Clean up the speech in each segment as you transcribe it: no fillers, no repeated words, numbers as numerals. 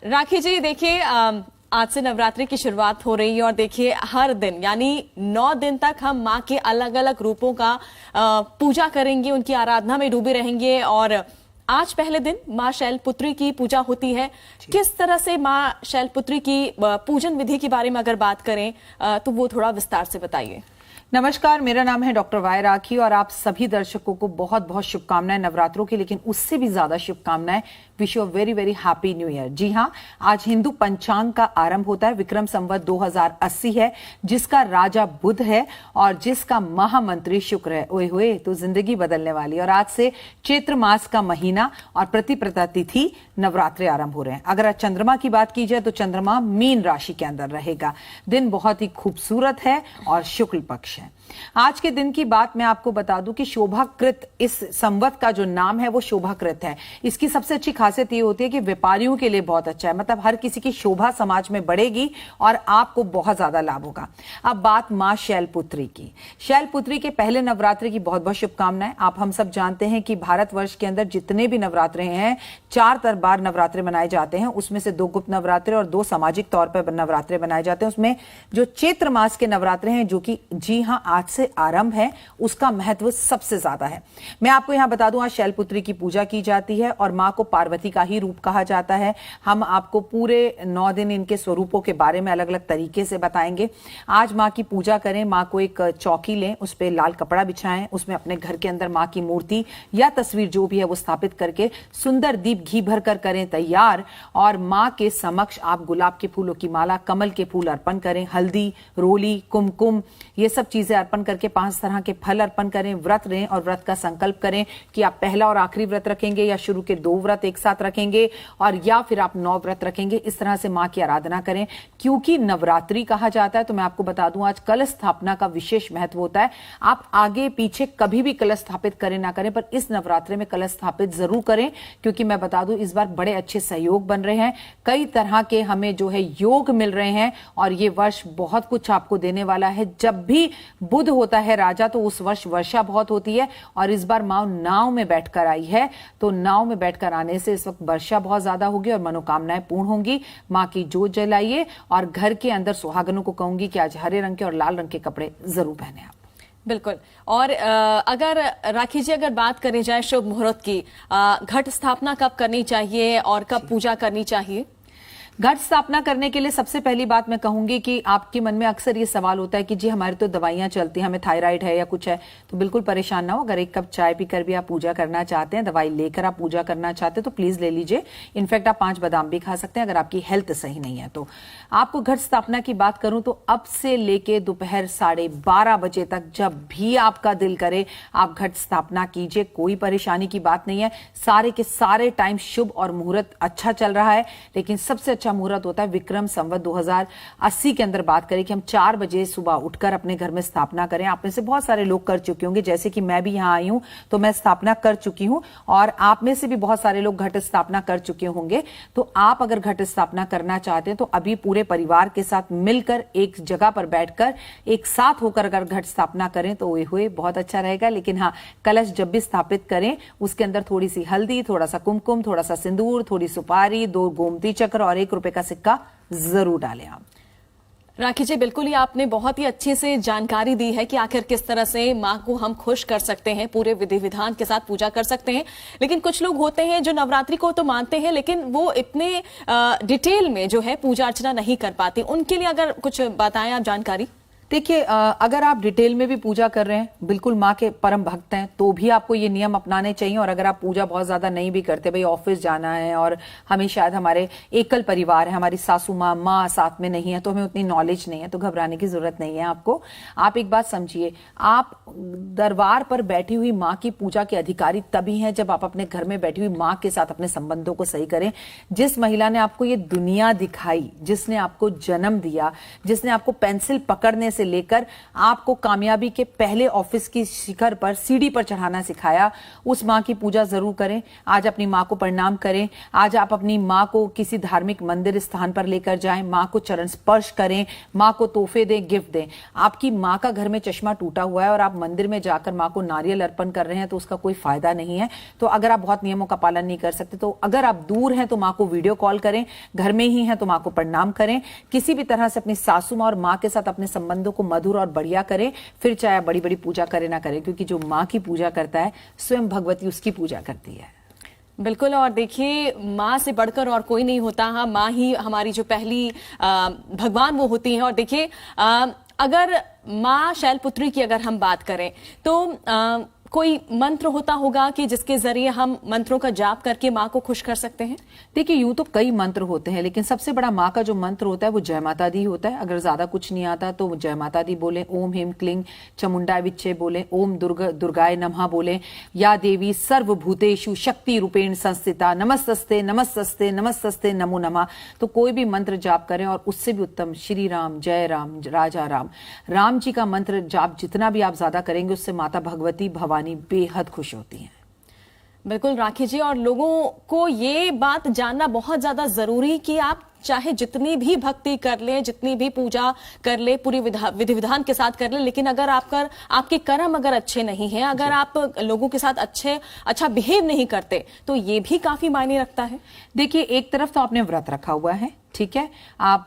राखी जी देखिए, आज से नवरात्रि की शुरुआत हो रही है और देखिए हर दिन यानी 9 दिन तक हम माँ के अलग अलग रूपों का पूजा करेंगे, उनकी आराधना में डूबे रहेंगे। और आज पहले दिन माँ शैलपुत्री की पूजा होती है। किस तरह से माँ शैलपुत्री की पूजन विधि के बारे में अगर बात करें तो वो थोड़ा विस्तार से बताइए। नमस्कार, मेरा नाम है डॉक्टर वाई राखी और आप सभी दर्शकों को बहुत बहुत शुभकामनाएं नवरात्रों की, लेकिन उससे भी ज्यादा शुभकामनाएं, wish you very very happy new year. जी हाँ, आज हिंदू पंचांग का आरंभ होता है। विक्रम संवत 2080 है, जिसका राजा बुध है और जिसका महामंत्री शुक्र है। ओए होए, तो जिंदगी बदलने वाली। और आज से चैत्र मास का महीना और प्रतिपदा तिथि नवरात्रि आरंभ हो रहे हैं। अगर आज चंद्रमा की बात की जाए तो चंद्रमा मीन राशि के अंदर रहेगा। दिन बहुत ही खूबसूरत है और शुक्ल पक्ष है। आज के दिन की बात मैं आपको बता दूं कि शोभाकृत, इस संवत का जो नाम है वो शोभाकृत है। इसकी सबसे अच्छी खासियत ये होती है कि व्यापारियों के लिए बहुत अच्छा है, मतलब हर किसी की शोभा समाज में बढ़ेगी और आपको बहुत ज्यादा लाभ होगा। अब बात मां शैलपुत्री की। शैलपुत्री के पहले नवरात्रि की बहुत बहुत शुभकामनाएं। आप हम सब जानते हैं कि भारतवर्ष के अंदर जितने भी नवरात्रे हैं, 4 बार नवरात्रे मनाए जाते हैं। उसमें से 2 गुप्त नवरात्रे और 2 सामाजिक तौर पर नवरात्रे बनाए जाते हैं। उसमें जो चैत्र मास के नवरात्रे हैं, जो कि जी हाँ आज से आरंभ है, उसका महत्व सबसे ज्यादा है। मैं आपको यहां बता दूं, आज शैलपुत्री की पूजा की जाती है और मां को पार्वती का ही रूप कहा जाता है। हम आपको पूरे 9 दिन इनके स्वरूपों के बारे में अलग अलग तरीके से बताएंगे। आज मां की पूजा करें, मां को एक चौकी लें, उस पर लाल कपड़ा बिछाएं, उसमें अपने घर के अंदर मां की मूर्ति या तस्वीर जो भी है वो स्थापित करके सुंदर दीप घी भर कर करें तैयार। और मां के समक्ष आप गुलाब के फूलों की माला, कमल के फूल अर्पण करें, हल्दी, रोली, कुमकुम, ये सब चीजें अर्पण करके 5 तरह के फल अर्पण करें। व्रत रहें और व्रत का संकल्प करें कि आप पहला और आखिरी व्रत रखेंगे या शुरू के 2 व्रत एक साथ रखेंगे और या फिर आप 9 व्रत रखेंगे। इस तरह से मां की आराधना करें। क्योंकि नवरात्रि कहा जाता है तो मैं आपको बता दूं, आज कलश स्थापना का विशेष महत्व होता है। आप आगे पीछे कभी भी कलश स्थापित करें ना करें, पर इस नवरात्रि में कलश स्थापित जरूर करें, क्योंकि मैं बता दूं इस बार बड़े अच्छे सहयोग बन रहे हैं। कई तरह के हमें जो है योग मिल रहे हैं और ये वर्ष बहुत कुछ आपको देने वाला है। जब भी बुध होता है राजा, तो उस वर्ष वर्षा बहुत होती है और इस बार मां नाव में बैठकर आई है, तो नाव में बैठकर आने से इस वक्त वर्षा बहुत ज्यादा होगी और मनोकामनाएं पूर्ण होंगी। मां की जोत जलाइए और घर के अंदर सुहागनों को कहूंगी कि आज हरे रंग के और लाल रंग के कपड़े जरूर पहने आप। बिल्कुल। और अगर राखी जी अगर बात करी जाए शुभ मुहूर्त की, घट स्थापना कब करनी चाहिए और कब पूजा करनी चाहिए? घट स्थापना करने के लिए सबसे पहली बात मैं कहूंगी कि आपके मन में अक्सर ये सवाल होता है कि जी हमारी तो दवाइयां चलती हैं, हमें थायराइड है या कुछ है, तो बिल्कुल परेशान ना हो। अगर 1 कप चाय पीकर भी आप पूजा करना चाहते हैं, दवाई लेकर आप पूजा करना चाहते हैं, तो प्लीज ले लीजिए। इनफैक्ट आप 5 बादाम भी खा सकते हैं अगर आपकी हेल्थ सही नहीं है तो। आपको घट स्थापना की बात करूं तो अब से लेके दोपहर 12:30 बजे तक जब भी आपका दिल करे आप घट स्थापना कीजिए, कोई परेशानी की बात नहीं है। सारे के सारे टाइम शुभ और मुहूर्त अच्छा चल रहा है, लेकिन सबसे अच्छा मुहूर्त होता है विक्रम संवत 2080 के अंदर बात करें कि हम 4 बजे सुबह उठकर अपने घर में स्थापना करें। आप में से बहुत सारे लोग कर चुके होंगे, जैसे कि मैं भी यहां आई हूं तो मैं स्थापना कर चुकी हूं और आप में से भी बहुत सारे लोग घट स्थापना कर चुके होंगे। तो आप अगर घट स्थापना करना चाहते हैं तो अभी पूरे परिवार के साथ मिलकर एक जगह पर बैठकर एक साथ होकर अगर घट स्थापना करें तो हुए बहुत अच्छा रहेगा। लेकिन हाँ, कलश जब भी स्थापित करें उसके अंदर थोड़ी सी हल्दी, थोड़ा सा कुमकुम, थोड़ा सा सिंदूर, थोड़ी सुपारी, 2 गोमती चक्र और 1 रुपए का सिक्का जरूर डालें आप। राखी जी बिल्कुल ही आपने बहुत ही अच्छे से जानकारी दी है कि आखिर किस तरह से मां को हम खुश कर सकते हैं, पूरे विधि विधान के साथ पूजा कर सकते हैं। लेकिन कुछ लोग होते हैं जो नवरात्रि को तो मानते हैं लेकिन वो इतने डिटेल में जो है पूजा अर्चना नहीं कर पाते, उनके लिए अगर कुछ बताएं आप जानकारी। देखिए, अगर आप डिटेल में भी पूजा कर रहे हैं, बिल्कुल माँ के परम भक्त हैं, तो भी आपको ये नियम अपनाने चाहिए। और अगर आप पूजा बहुत ज्यादा नहीं भी करते, भाई ऑफिस जाना है और हमें शायद हमारे एकल परिवार है, हमारी सासू माँ साथ में नहीं है, तो हमें उतनी नॉलेज नहीं है, तो घबराने की जरूरत नहीं है आपको। आप एक बात समझिए, आप दरबार पर बैठी हुई माँ की पूजा के अधिकारी तभी हैं जब आप अपने घर में बैठी हुई माँ के साथ अपने संबंधों को सही करें। जिस महिला ने आपको ये दुनिया दिखाई, जिसने आपको जन्म दिया, जिसने आपको पेंसिल पकड़ने से से लेकर आपको कामयाबी के पहले ऑफिस की शिखर पर सीढ़ी पर चढ़ाना सिखाया, उस माँ की पूजा जरूर करें। आज अपनी माँ को प्रणाम करें। आज आप अपनी माँ को किसी धार्मिक मंदिर स्थान पर लेकर जाएं, माँ को चरण स्पर्श करें, माँ को तोहफे दें, गिफ्ट दें। आपकी माँ का घर में चश्मा टूटा हुआ है और आप मंदिर में जाकर माँ को नारियल अर्पण कर रहे हैं तो उसका कोई फायदा नहीं है। तो अगर आप बहुत नियमों का पालन नहीं कर सकते, तो अगर आप दूर हैं तो माँ को वीडियो कॉल करें, घर में ही हैं तो माँ को प्रणाम करें। किसी भी तरह से अपनी सासू माँ और माँ के साथ अपने संबंधों को मधुर और बढ़िया करें, फिर चाहे आप बड़ी बड़ी पूजा करें ना करें, क्योंकि जो माँ की पूजा करता है स्वयं भगवती उसकी पूजा करती है। बिल्कुल। और देखिए, माँ से बढ़कर और कोई नहीं होता। हाँ, माँ ही हमारी जो पहली भगवान वो होती हैं। और देखिए, अगर माँ शैलपुत्री की अगर हम बात करें तो कोई मंत्र होता होगा कि जिसके जरिए हम मंत्रों का जाप करके माँ को खुश कर सकते हैं? देखिए, यूं तो कई मंत्र होते हैं, लेकिन सबसे बड़ा माँ का जो मंत्र होता है वो जय माता दी होता है। अगर ज्यादा कुछ नहीं आता तो जय माता दी बोले, ओम ह्रीं क्लीं चामुंडाय विच्चे बोले, ओम दुर्गाय नमः बोले, या देवी सर्वभूतेषु शक्ति रूपेण संस्थिता नमस्तस्ते नमस्तस्ते नमस्तस्ते नमो नमः। तो कोई भी मंत्र जाप करें, और उससे भी उत्तम श्री राम, जय राम, राजा राम, राम जी का मंत्र जाप जितना भी आप ज्यादा करेंगे उससे माता भगवती भवानी बेहद खुश होती हैं। बिल्कुल राखी जी, और लोगों को ये बात जानना बहुत ज्यादा जरूरी कि आप चाहे जितनी भी भक्ति कर ले, जितनी भी पूजा कर ले, पूरी विधि विधान के साथ कर ले, लेकिन अगर आपके कर्म अगर अच्छे नहीं हैं, अगर आप लोगों के साथ अच्छा बिहेव नहीं करते, तो ये भी काफी मायने रखता है। देखिए, एक तरफ तो आपने व्रत रखा हुआ है, ठीक है, आप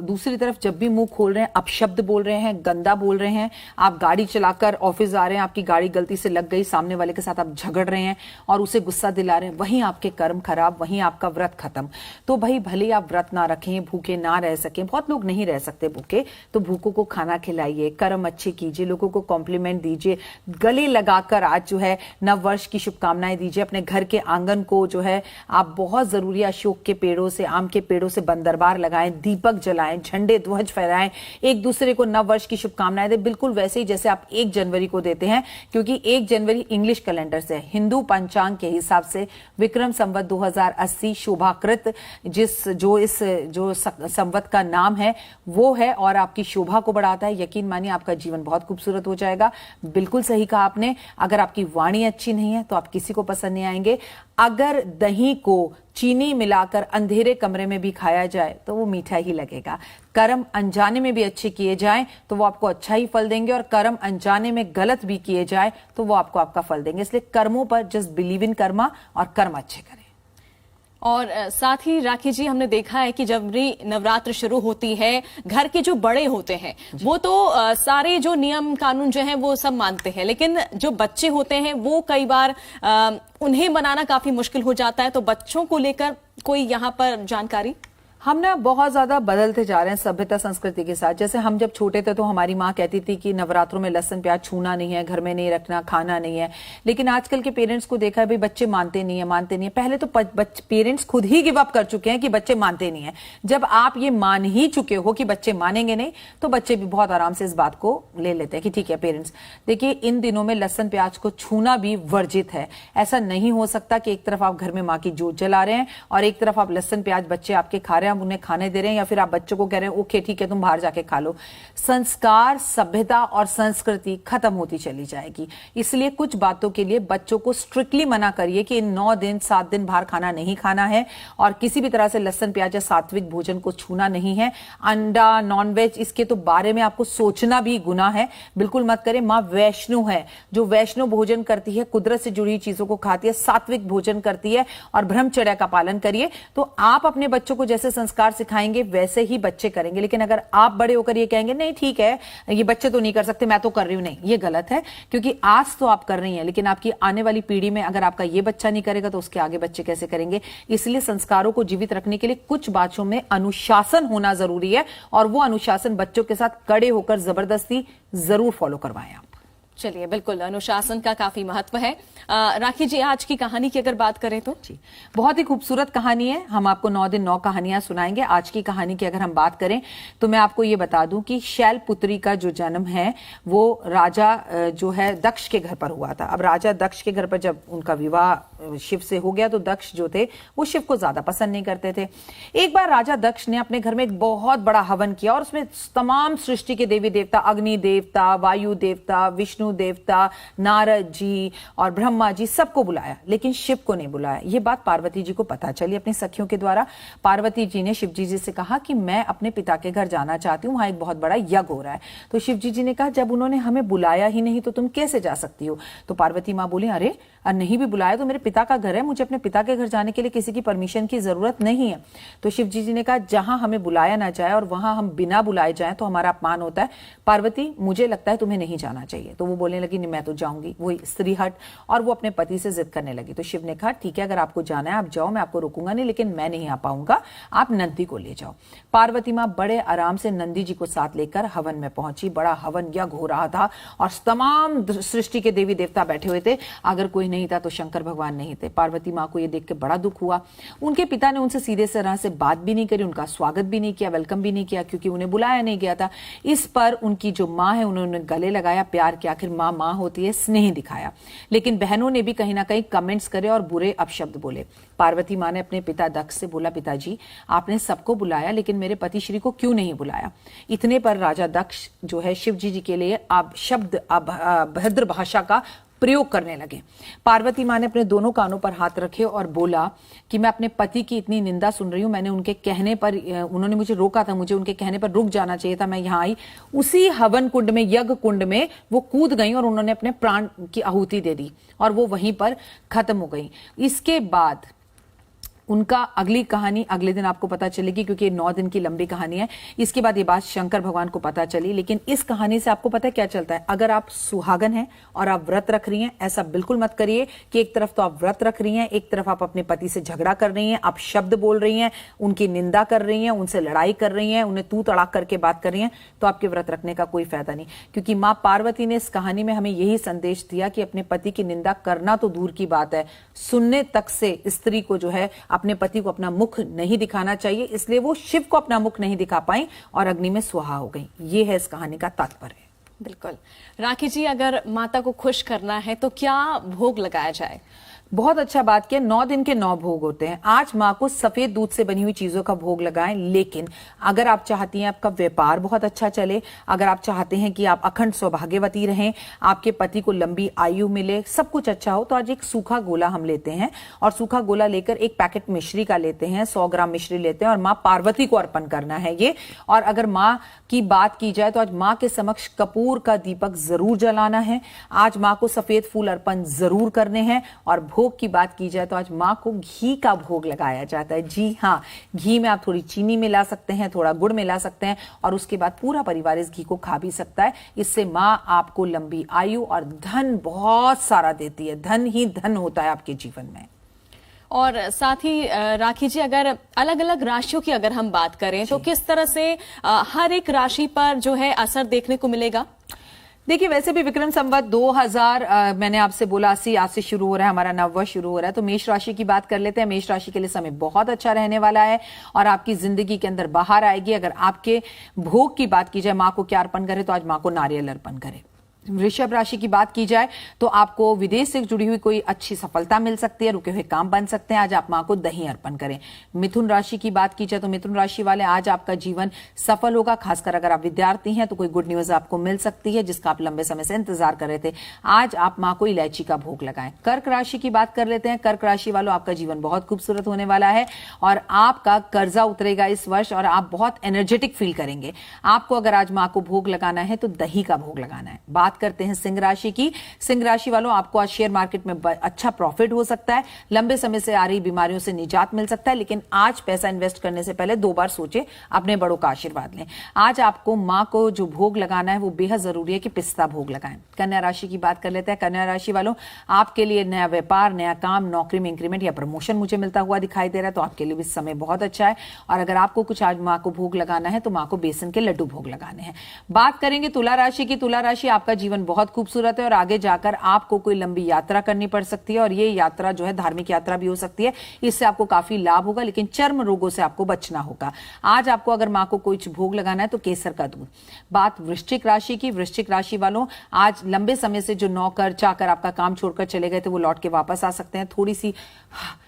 दूसरी तरफ जब भी मुंह खोल रहे हैं अपशब्द बोल रहे हैं, गंदा बोल रहे हैं, आप गाड़ी चलाकर ऑफिस आ रहे हैं, आपकी गाड़ी गलती से लग गई, सामने वाले के साथ आप झगड़ रहे हैं और उसे गुस्सा दिला रहे हैं, वहीं आपके कर्म खराब, वहीं आपका व्रत खत्म। तो भाई भले आप व्रत ना रखें, भूखे ना रह सकें, बहुत लोग नहीं रह सकते भूखे, तो भूखों को खाना खिलाइए, कर्म अच्छे कीजिए, लोगों को कॉम्प्लीमेंट दीजिए, गले लगाकर आज जो है नव वर्ष की शुभकामनाएं दीजिए। अपने घर के आंगन को जो है आप बहुत जरूरी अशोक के पेड़ों से, आम के पेड़ों से दरबार लगाएं, दीपक जलाएं, झंडे ध्वज फहराएं, एक दूसरे को नव वर्ष की शुभकामनाएं दें, बिल्कुल वैसे ही जैसे आप 1 जनवरी को देते हैं, क्योंकि 1 जनवरी इंग्लिश कैलेंडर से, हिंदू पंचांग के हिसाब से विक्रम संवत 2080 शोभाकृत जो संवत का नाम है वो है, और आपकी शोभा को बढ़ाता है। यकीन मानिए आपका जीवन बहुत खूबसूरत हो जाएगा। बिल्कुल सही कहा आपने, अगर आपकी वाणी अच्छी नहीं है तो आप किसी को पसंद नहीं आएंगे। अगर दही को चीनी मिलाकर अंधेरे कमरे में भी खाया जाए तो वो मीठा ही लगेगा। कर्म अनजाने में भी अच्छे किए जाएं तो वो आपको अच्छा ही फल देंगे, और कर्म अनजाने में गलत भी किए जाए तो वो आपको आपका फल देंगे। इसलिए कर्मों पर जस्ट बिलीव इन कर्मा और कर्म अच्छे करें। और साथ ही राखी जी, हमने देखा है कि जब भी नवरात्र शुरू होती है, घर के जो बड़े होते हैं वो तो सारे जो नियम कानून जो हैं वो सब मानते हैं, लेकिन जो बच्चे होते हैं वो कई बार उन्हें मनाना काफी मुश्किल हो जाता है। तो बच्चों को लेकर कोई यहाँ पर जानकारी? हम ना बहुत ज्यादा बदलते जा रहे हैं सभ्यता संस्कृति के साथ। जैसे हम जब छोटे थे तो हमारी माँ कहती थी कि नवरात्रों में लहसुन प्याज छूना नहीं है, घर में नहीं रखना, खाना नहीं है। लेकिन आजकल के पेरेंट्स को देखा है, भाई बच्चे मानते नहीं है। पहले तो पेरेंट्स खुद ही गिव अप कर चुके हैं कि बच्चे मानते नहीं है। जब आप ये मान ही चुके हो कि बच्चे मानेंगे नहीं, तो बच्चे भी बहुत आराम से इस बात को ले लेते हैं कि ठीक है पेरेंट्स। देखिए, इन दिनों में लहसुन प्याज को छूना भी वर्जित है। ऐसा नहीं हो सकता कि एक तरफ आप घर में माँ की जोत जला रहे हैं और एक तरफ आप लहसुन प्याज बच्चे आपके खा रहे हैं, उन्हें खाने दे रहे हैं, या फिर आप बच्चों को कह रहे हैं ओके ठीक है तुम बाहर जाके खा लो। संस्कार, सभ्यता और संस्कृति खत्म होती चली जाएगी। इसलिए कुछ बातों के लिए बच्चों को स्ट्रिक्टली मना करिए कि इन 9 दिन 7 दिन बाहर खाना नहीं खाना है, और किसी भी तरह से लहसुन प्याज या सात्विक भोजन को छूना नहीं है। अंडा, नॉनवेज, इसके तो बारे में आपको सोचना भी गुनाह है, बिल्कुल मत करें। माँ वैष्णो है, जो वैष्णो भोजन करती है, कुदरत से जुड़ी चीजों को खाती है, सात्विक भोजन करती है, और ब्रह्मचर्या का पालन करिए। तो आप अपने बच्चों को जैसे संस्कार सिखाएंगे वैसे ही बच्चे करेंगे। लेकिन अगर आप बड़े होकर ये कहेंगे नहीं ठीक है ये बच्चे तो नहीं कर सकते, मैं तो कर रही हूं, नहीं, ये गलत है। क्योंकि आज तो आप कर रही हैं, लेकिन आपकी आने वाली पीढ़ी में अगर आपका ये बच्चा नहीं करेगा तो उसके आगे बच्चे कैसे करेंगे। इसलिए संस्कारों को जीवित रखने के लिए कुछ बातों में अनुशासन होना जरूरी है, और वो अनुशासन बच्चों के साथ कड़े होकर जबरदस्ती जरूर फॉलो करवाएं आप। चलिए, बिल्कुल अनुशासन का काफी महत्व है। राखी जी, आज की कहानी की अगर बात करें तो जी, बहुत ही खूबसूरत कहानी है। हम आपको 9 दिन 9 कहानियां सुनाएंगे। आज की कहानी की अगर हम बात करें तो मैं आपको ये बता दूं कि शैलपुत्री का जो जन्म है वो राजा जो है दक्ष के घर पर हुआ था। अब राजा दक्ष के घर पर जब उनका विवाह शिव से हो गया तो दक्ष जो थे वो शिव को ज्यादा पसंद नहीं करते थे। एक बार राजा दक्ष ने अपने घर में एक बहुत बड़ा हवन किया और उसमें तमाम सृष्टि के देवी देवता, अग्नि देवता, वायु देवता, विष्णु देवता, नारद जी और ब्रह्मा जी सबको बुलाया, लेकिन शिव को नहीं बुलाया। यह बात पार्वती जी को पता चली अपनी सखियों के द्वारा। पार्वती जी ने शिव जी से कहा कि मैं अपने पिता के घर जाना चाहती हूँ, वहां एक बहुत बड़ा यज्ञ हो रहा है। तो शिव जी ने कहा जब उन्होंने हमें बुलाया ही नहीं तो तुम कैसे जा सकती हो? तो पार्वती माँ बोली अरे नहीं भी बुलाया तो मेरे पिता का घर है, मुझे अपने पिता के घर जाने के लिए किसी की परमिशन की जरूरत नहीं है। तो शिव जी ने कहा जहां हमें बुलाया ना जाए और वहां हम बिना बुलाए जाएं तो हमारा अपमान होता है। पार्वती मुझे लगता है तुम्हें नहीं जाना चाहिए। तो वो बोलने लगी नहीं मैं तो जाऊंगी, वो स्त्री हट, और वो अपने पति से जिद करने लगी। तो शिव ने कहा ठीक है अगर आपको जाना है आप जाओ, मैं आपको रोकूंगा नहीं, लेकिन मैं नहीं आ पाऊंगा, आप नंदी को ले जाओ। पार्वती माँ बड़े आराम से नंदी जी को साथ लेकर हवन में पहुंची। बड़ा हवन यज्ञ हो रहा था और तमाम सृष्टि के देवी देवता बैठे हुए थे। अगर कोई नहीं था तो शंकर भगवान नहीं थे। पार्वती माँ को यह देख के बड़ा दुख हुआ। उनके पिता ने उनसे सीधे तरह से बात भी नहीं करी, उनका स्वागत भी नहीं किया, वेलकम भी नहीं किया, क्योंकि उन्हें बुलाया नहीं गया था। इस पर उनकी जो माँ है उन्होंने गले लगाया, प्यार किया। आखिर माँ माँ होती है, स्नेह दिखाया। लेकिन बहनों ने भी कहीं ना कहीं कमेंट्स करे और बुरे अपशब्द बोले। पार्वती माँ ने अपने पिता दक्ष से बोला पिताजी आपने सबको बुलाया लेकिन मेरे पति श्री को क्यों नहीं बुलाया? इतने पर राजा दक्ष जो है शिव जी के लिए अभद्र भाषा का प्रयोग करने लगे। पार्वती माँ ने अपने दोनों कानों पर हाथ रखे और बोला कि मैं अपने पति की इतनी निंदा सुन रही हूं, मैंने उनके कहने पर, उन्होंने मुझे रोका था, मुझे उनके कहने पर रुक जाना चाहिए था, मैं यहां आई। उसी हवन कुंड में, यज्ञ कुंड में वो कूद गई और उन्होंने अपने प्राण की आहुति दे दी और वो वहीं पर खत्म हो गई। इसके बाद उनका अगली कहानी अगले दिन आपको पता चलेगी, क्योंकि 9 दिन की लंबी कहानी है। इसके बाद ये बात शंकर भगवान को पता चली। लेकिन इस कहानी से आपको पता है क्या चलता है? अगर आप सुहागन हैं और आप व्रत रख रही हैं, ऐसा बिल्कुल मत करिए कि एक तरफ तो आप व्रत रख रही हैं, एक तरफ आप अपने पति से झगड़ा कर रही हैं, आप शब्द बोल रही हैं, उनकी निंदा कर रही हैं, उनसे लड़ाई कर रही हैं, उन्हें तू तड़ाक करके बात कर रही हैं, तो आपके व्रत रखने का कोई फायदा नहीं। क्योंकि माँ पार्वती ने इस कहानी में हमें यही संदेश दिया कि अपने पति की निंदा करना तो दूर की बात है, सुनने तक से स्त्री को जो है अपने पति को अपना मुख नहीं दिखाना चाहिए। इसलिए वो शिव को अपना मुख नहीं दिखा पाई और अग्नि में सुहा हो गई। ये है इस कहानी का तात्पर्य। बिल्कुल। राखी जी, अगर माता को खुश करना है तो क्या भोग लगाया जाए? बहुत अच्छा बात किया। 9 दिन के 9 भोग होते हैं। आज माँ को सफेद दूध से बनी हुई चीजों का भोग लगाएं। लेकिन अगर आप चाहती हैं आपका व्यापार बहुत अच्छा चले, अगर आप चाहते हैं कि आप अखंड सौभाग्यवती रहें, आपके पति को लंबी आयु मिले, सब कुछ अच्छा हो, तो आज एक सूखा गोला हम लेते हैं और सूखा गोला लेकर एक पैकेट मिश्री का लेते हैं, 100 ग्राम मिश्री लेते हैं और माँ पार्वती को अर्पण करना है ये। और अगर माँ की बात की जाए तो आज माँ के समक्ष कपूर का दीपक जरूर जलाना है। आज माँ को सफेद फूल अर्पण जरूर करने हैं। और भोग की बात की जाए तो आज माँ को घी का भोग लगाया जाता है। जी हाँ, घी में आप थोड़ी चीनी मिला सकते हैं, थोड़ा गुड़ मिला सकते हैं और उसके बाद पूरा परिवार इस घी को खा भी सकता है। इससे माँ आपको लंबी आयु और धन बहुत सारा देती है। धन ही धन होता है आपके जीवन में। और साथ ही राखी जी, अगर अलग अलग राशियों की अगर हम बात करें तो किस तरह से हर एक राशि पर जो है असर देखने को मिलेगा? देखिए, वैसे भी विक्रम संवत 2000 मैंने आपसे बोला 80 आज से शुरू हो रहा है, हमारा नववर्ष शुरू हो रहा है। तो मेष राशि की बात कर लेते हैं। मेष राशि के लिए समय बहुत अच्छा रहने वाला है और आपकी जिंदगी के अंदर बाहर आएगी। अगर आपके भोग की बात की जाए, माँ को क्या अर्पण करें, तो आज माँ को नारियल अर्पण करें। वृषभ राशि की बात की जाए तो आपको विदेश से जुड़ी हुई कोई अच्छी सफलता मिल सकती है, रुके हुए काम बन सकते हैं। आज आप माँ को दही अर्पण करें। मिथुन राशि की बात की जाए तो मिथुन राशि वाले आज आपका जीवन सफल होगा। खासकर अगर आप विद्यार्थी हैं तो कोई गुड न्यूज आपको मिल सकती है जिसका आप लंबे समय से इंतजार कर रहे थे। आज आप माँ को इलायची का भोग लगाएं। कर्क राशि की बात कर लेते हैं। कर्क राशि वालों, आपका जीवन बहुत खूबसूरत होने वाला है और आपका कर्जा उतरेगा इस वर्ष और आप बहुत एनर्जेटिक फील करेंगे। आपको अगर आज माँ को भोग लगाना है तो दही का भोग लगाना है। बात करते हैं सिंह राशि की। सिंह राशि वालों, आपको आज शेयर मार्केट में अच्छा प्रॉफिट हो सकता है। लंबे समय से आ रही बीमारियों से निजात मिल सकता है। लेकिन आज पैसा इन्वेस्ट करने से पहले 2 बार सोचे, अपने बड़ों का आशीर्वाद लें। आज आपको मां को जो भोग लगाना है वो बेहद जरूरी है कि पिस्ता भोग लगाएं। कन्या राशि की बात कर लेते हैं। कन्या राशि वालों, आपके लिए नया व्यापार, नया काम, नौकरी में इंक्रीमेंट या प्रमोशन मुझे मिलता हुआ दिखाई दे रहा है, तो आपके लिए भी समय बहुत अच्छा है। और अगर आपको कुछ आज मां को भोग लगाना है तो मां को बेसन के लड्डू भोग लगाने हैं। बात करेंगे तुला राशि की। तुला राशि, आपका जीवन बहुत खूबसूरत है और आगे जाकर आपको कोई लंबी यात्रा करनी पड़ सकती है और ये यात्रा जो है धार्मिक यात्रा भी हो सकती है। इससे आपको काफी लाभ होगा, लेकिन चर्म रोगों से आपको बचना होगा। आज आपको अगर मां को कुछ भोग लगाना है तो केसर का दूध। बात वृश्चिक राशि की, वृश्चिक राशि वालों, आज लंबे समय से जो नौकर चाकर आपका काम छोड़कर चले गए थे वो लौट के वापस आ सकते हैं। थोड़ी सी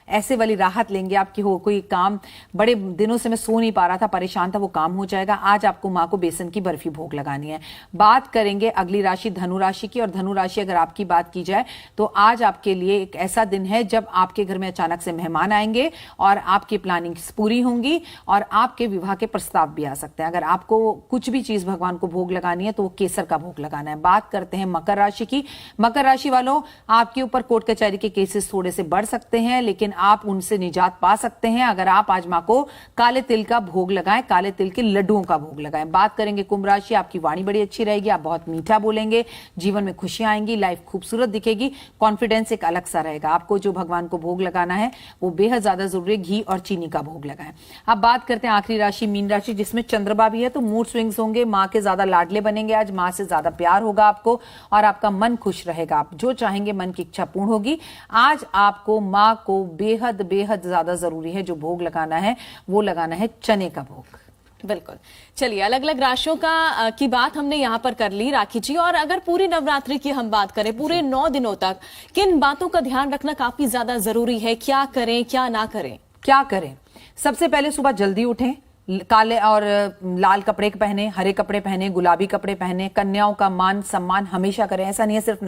ऐसे वाली राहत लेंगे आपकी, हो कोई काम बड़े दिनों से मैं सो नहीं पा रहा था, परेशान था, वो काम हो जाएगा। आज आपको मां को बेसन की बर्फी भोग लगानी है। बात करेंगे अगली राशि धनु राशि की, और धनु राशि अगर आपकी बात की जाए तो आज आपके लिए एक ऐसा दिन है जब आपके घर में अचानक से मेहमान आएंगे और आपकी प्लानिंग पूरी होंगी और आपके विवाह के प्रस्ताव भी आ सकते हैं। अगर आपको कुछ भी चीज भगवान को भोग लगानी है तो वो केसर का भोग लगाना है। बात करते हैं मकर राशि की। मकर राशि वालों, आपके ऊपर कोर्ट कचहरी के केसेस थोड़े से बढ़ सकते हैं, लेकिन आप उनसे निजात पा सकते हैं अगर आप आज मां को काले तिल का भोग लगाएं, काले तिल के लड्डुओं का भोग लगाएं। बात करेंगे कुंभ राशि। आपकी वाणी बड़ी अच्छी रहेगी, आप बहुत मीठा बोलेंगे, जीवन में खुशियां आएंगी, लाइफ खूबसूरत दिखेगी, कॉन्फिडेंस एक अलग सा रहेगा। आपको जो भगवान को भोग लगाना है वो बेहद ज्यादा जरूरी है, घी और चीनी का भोग लगाएं। अब बात करते हैं आखिरी राशि मीन राशि, जिसमें चंद्रमा भी है, तो मूड स्विंग्स होंगे, मां के ज्यादा लाडले बनेंगे, आज मां से ज्यादा प्यार होगा आपको और आपका मन खुश रहेगा। आप जो चाहेंगे मन की इच्छा पूर्ण होगी। आज आपको मां को बेहद बेहद ज्यादा जरूरी है जो भोग लगाना है वो लगाना है चने का भोग। बिल्कुल। चलिए, अलग अलग राशियों की बात हमने यहाँ पर कर ली राखी जी। और अगर पूरी नवरात्रि की हम बात करें, पूरे 9 दिनों तक किन बातों का ध्यान रखना काफी ज्यादा जरूरी है? क्या करें, क्या ना करें? क्या करें? सबसे पहले सुबह जल्दी उठें, काले और लाल कपड़े पहने, हरे कपड़े पहने, गुलाबी कपड़े पहने, कन्याओं का मान सम्मान हमेशा करें। ऐसा नहीं है सिर्फ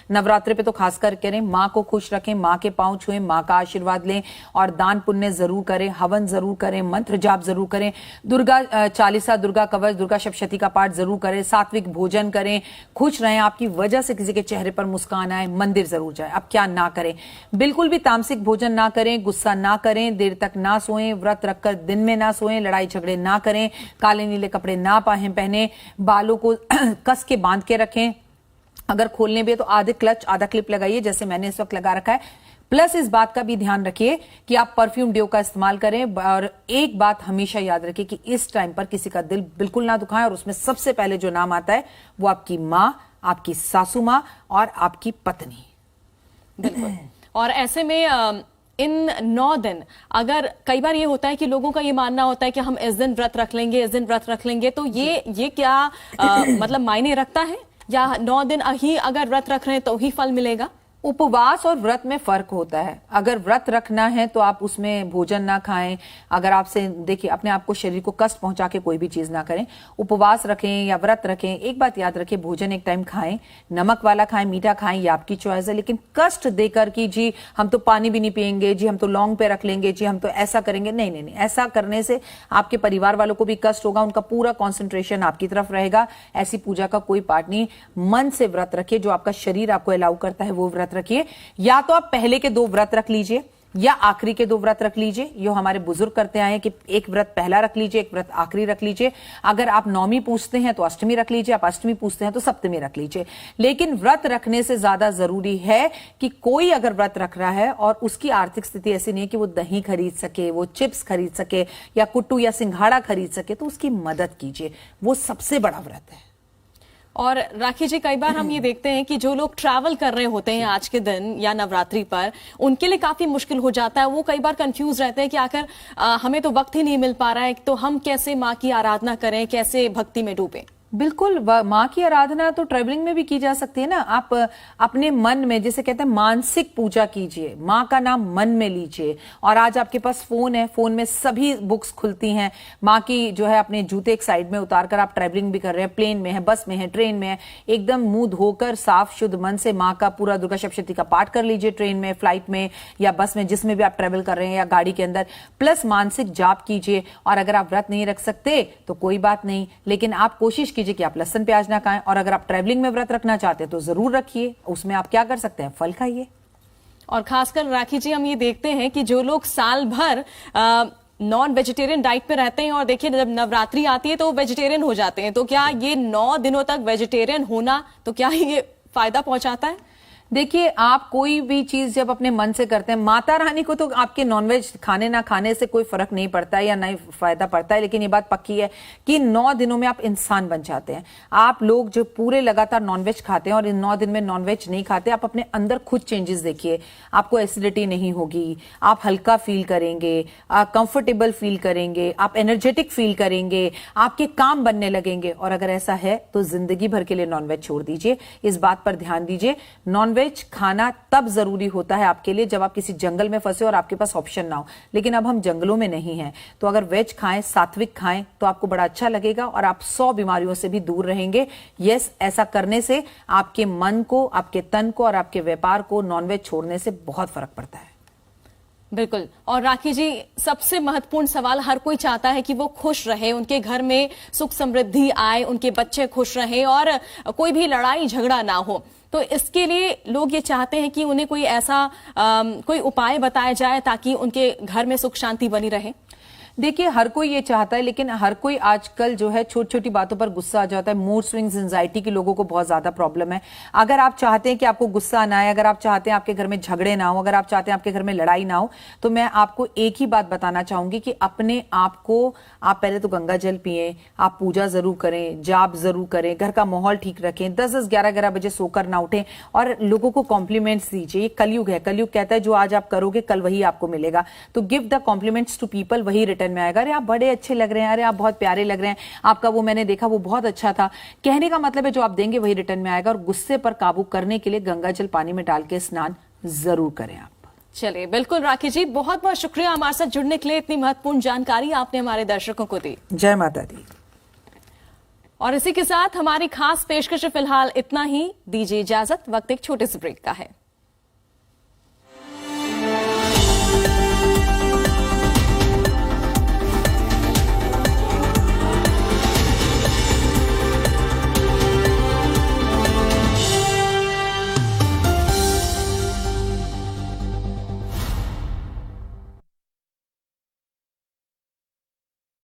नवरात्रि पे तो खासकर करें। मां को खुश रखें, मां के पांव छुएं, मां का आशीर्वाद लें और दान पुण्य जरूर करें, हवन जरूर करें, मंत्र जाप जरूर करें, दुर्गा चालीसा, दुर्गा कवच, दुर्गा सप्तशती का पाठ जरूर करें, सात्विक भोजन करें, खुश रहें। आपकी वजह से किसी के चेहरे पर मुस्कान आए, मंदिर जरूर जाए। अब क्या ना करें? बिल्कुल भी तामसिक भोजन ना करें, गुस्सा ना करें, देर तक ना सोएं, व्रत रखकर दिन में ना सोएं, लड़ाई झगड़े ना करें, काले नीले कपड़े ना पहने, बालों को कस के बांध के रखें। अगर खोलने भी है तो आधे क्लच आधा क्लिप लगाइए, जैसे मैंने इस वक्त लगा रखा है। प्लस इस बात का भी ध्यान रखिए कि आप परफ्यूम ड्यू का इस्तेमाल करें। और एक बात हमेशा याद रखिए कि इस टाइम पर किसी का दिल बिल्कुल ना दुखाएं, और उसमें सबसे पहले जो नाम आता है वो आपकी मां, आपकी सासू मां और आपकी पत्नी। बिल्कुल। और ऐसे में इन 9 दिन, अगर कई बार ये होता है कि लोगों का ये मानना होता है कि हम इस दिन व्रत रख लेंगे, इस दिन व्रत रख लेंगे, तो ये क्या मतलब मायने रखता है? या 9 दिन ही अगर व्रत रख रहे हैं तो ही फल मिलेगा? उपवास और व्रत में फर्क होता है। अगर व्रत रखना है तो आप उसमें भोजन ना खाएं। अगर आपसे देखिए, अपने आप को, शरीर को कष्ट पहुंचा के कोई भी चीज ना करें। उपवास रखें या व्रत रखें, एक बात याद रखें, भोजन एक टाइम खाएं, नमक वाला खाएं, मीठा खाएं, ये आपकी चॉइस है। लेकिन कष्ट देकर कि जी हम तो पानी भी नहीं पियेंगे, जी हम तो लौंग पे रख लेंगे, जी हम तो ऐसा करेंगे, नहीं नहीं नहीं, ऐसा करने से आपके परिवार वालों को भी कष्ट होगा, उनका पूरा कॉन्सेंट्रेशन आपकी तरफ रहेगा। ऐसी पूजा का कोई पार्ट नहीं। मन से व्रत रखिए, जो आपका शरीर आपको अलाउ करता है वो व्रत रखिए। या तो आप पहले के 2 व्रत रख लीजिए या आखिरी के 2 व्रत रख लीजिए। जो हमारे बुजुर्ग करते आए हैं कि एक व्रत पहला रख लीजिए, एक व्रत आखिरी रख लीजिए। अगर आप नौमी पूछते हैं तो अष्टमी रख लीजिए, आप अष्टमी पूछते हैं तो सप्तमी रख लीजिए। लेकिन व्रत रखने से ज्यादा जरूरी है कि कोई अगर व्रत रख रहा है और उसकी आर्थिक स्थिति ऐसी नहीं है कि वो दही खरीद सके, वो चिप्स खरीद सके या कुट्टू या सिंघाड़ा खरीद सके, तो उसकी मदद कीजिए। वो सबसे बड़ा व्रत है। और राखी जी, कई बार हम ये देखते हैं कि जो लोग ट्रैवल कर रहे होते हैं आज के दिन या नवरात्रि पर, उनके लिए काफी मुश्किल हो जाता है। वो कई बार कंफ्यूज रहते हैं कि आखिर हमें तो वक्त ही नहीं मिल पा रहा है, तो हम कैसे माँ की आराधना करें, कैसे भक्ति में डूबें? बिल्कुल, माँ की आराधना तो ट्रैवलिंग में भी की जा सकती है ना। आप अपने मन में, जिसे कहते हैं मानसिक पूजा कीजिए, माँ का नाम मन में लीजिए। और आज आपके पास फोन है, फोन में सभी बुक्स खुलती हैं। माँ की जो है अपने जूते एक साइड में उतार कर आप ट्रैवलिंग भी कर रहे हैं, प्लेन में है, बस में है, ट्रेन में है, एकदम मुंह धोकर साफ शुद्ध मन से माँ का पूरा दुर्गा सप्तशती का पाठ कर लीजिए। ट्रेन में, फ्लाइट में या बस में, जिसमें भी आप ट्रेवल कर रहे हैं या गाड़ी के अंदर। प्लस मानसिक जाप कीजिए। और अगर आप व्रत नहीं रख सकते तो कोई बात नहीं, लेकिन आप कोशिश कीजिए कि आप लहसुन प्याज ना खाएं। और अगर आप ट्रैवलिंग में व्रत रखना चाहते हैं तो जरूर रखिए। उसमें आप क्या कर सकते हैं, फल खाइए। और खासकर राखी जी, हम ये देखते हैं कि जो लोग साल भर नॉन वेजिटेरियन डाइट पे रहते हैं और देखिए जब नवरात्रि आती है तो वो वेजिटेरियन हो जाते हैं, तो क्या ये 9 दिनों तक वेजिटेरियन होना, तो क्या ये फायदा पहुंचाता है? देखिए, आप कोई भी चीज जब अपने मन से करते हैं, माता रानी को तो आपके नॉनवेज खाने ना खाने से कोई फर्क नहीं पड़ता है या नहीं फायदा पड़ता है, लेकिन ये बात पक्की है कि 9 दिनों में आप इंसान बन जाते हैं। आप लोग जो पूरे लगातार नॉनवेज खाते हैं और इन 9 दिन में नॉनवेज नहीं खाते, आप अपने अंदर खुद चेंजेस देखिए। आपको एसिडिटी नहीं होगी, आप हल्का फील करेंगे, कंफर्टेबल फील करेंगे, आप एनर्जेटिक फील करेंगे, आपके काम बनने लगेंगे। और अगर ऐसा है तो जिंदगी भर के लिए नॉनवेज छोड़ दीजिए। इस बात पर ध्यान दीजिए। नॉनवेज खाना तब जरूरी होता है आपके लिए जब आप किसी जंगल में फंसे और आपके पास ऑप्शन ना हो, लेकिन अब हम जंगलों में नहीं हैं। तो अगर वेज खाएं, सात्विक खाएं, तो आपको बड़ा अच्छा लगेगा और आप 100 बीमारियों से भी दूर रहेंगे। यस, ऐसा करने से आपके मन को, आपके तन को और आपके व्यापार को नॉनवेज छोड़ने से बहुत फर्क पड़ता है। बिल्कुल। और राखी जी, सबसे महत्वपूर्ण सवाल, हर कोई चाहता है कि वो खुश रहे, उनके घर में सुख समृद्धि आए, उनके बच्चे खुश रहें और कोई भी लड़ाई झगड़ा ना हो। तो इसके लिए लोग ये चाहते हैं कि उन्हें कोई ऐसा कोई उपाय बताया जाए ताकि उनके घर में सुख शांति बनी रहे। देखिए, हर कोई ये चाहता है, लेकिन हर कोई आजकल जो है छोटी छोटी बातों पर गुस्सा आ जाता है। मूड स्विंग्स, एंजाइटी के लोगों को बहुत ज्यादा प्रॉब्लम है। अगर आप चाहते हैं कि आपको गुस्सा ना आए, अगर आप चाहते हैं आपके घर में झगड़े ना हो, अगर आप चाहते हैं आपके घर में लड़ाई ना हो, तो मैं आपको एक ही बात बताना चाहूंगी कि अपने आप को आप पहले तो गंगा जल पिए, आप पूजा जरूर करें, जाप जरूर करें, घर का माहौल ठीक रखें, 10-10, 11-11 बजे सोकर ना उठें और लोगों को कॉम्प्लीमेंट्स दीजिए। ये कलयुग है, कलयुग कहता है जो आज आप करोगे कल वही आपको मिलेगा। तो give the compliments to people, वही रिटर्न में आएगा। अरे आप बड़े अच्छे लग रहे हैं, अरे आप बहुत प्यारे लग रहे हैं, आपका वो मैंने देखा वो बहुत अच्छा था। कहने का मतलब है जो आप देंगे वही रिटर्न में आएगा। और गुस्से पर काबू करने के लिए गंगा जल पानी में डाल के स्नान जरूर करें आप। चलिए, बिल्कुल राखी जी, बहुत बहुत शुक्रिया हमारे साथ जुड़ने के लिए। इतनी महत्वपूर्ण जानकारी आपने हमारे दर्शकों को दी। जय माता दी। और इसी के साथ हमारी खास पेशकश फिलहाल इतना ही। दीजिए इजाजत, वक्त एक छोटे से ब्रेक का है।